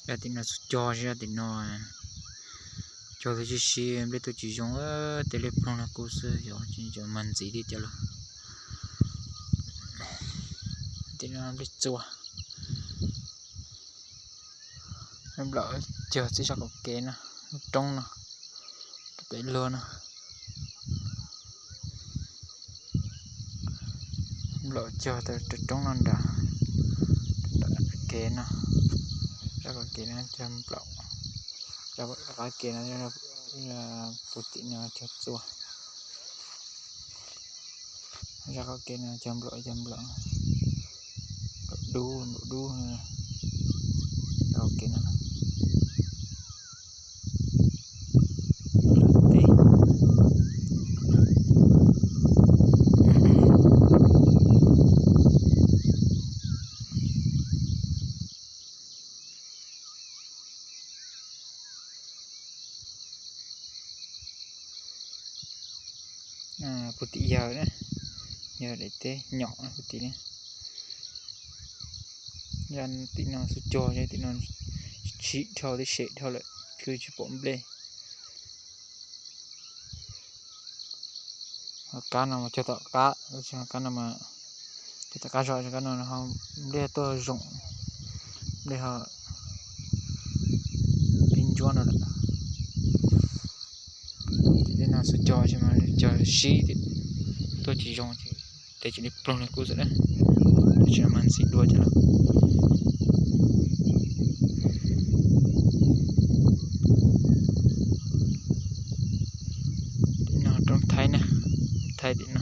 là thì nó cho ra thì nó cho cái gì em biết tôi chỉ dùng telephone là cô sư chỉ cho mình gì đi cho là thì nó biết chua em lỡ chờ sẽ cho cái nè trong nè cái luôn nè lỡ chờ từ trong nó đã cái nè cho cái nè chăm lỡ cho cái kia nó là putih nó cho chua cho cái kia chăm lỡ đu cho cái nè putih giờ đó giờ để té nhỏ putih này dan tí nó sẽ cho cho tí nó chỉ theo cái sẽ theo lại cứ chỉ bấm lên cá nào mà cho tao cá nào mà cho tao cá rồi cho cá nào nó không để tôi rụng để họ pin chuan rồi thì nó sẽ cho mà cho xí thì tôi chỉ dùng để chỉ đi plong này cũng sẽ đấy để cho mình xịt đuôi cho nó trong thái nè thái thì nó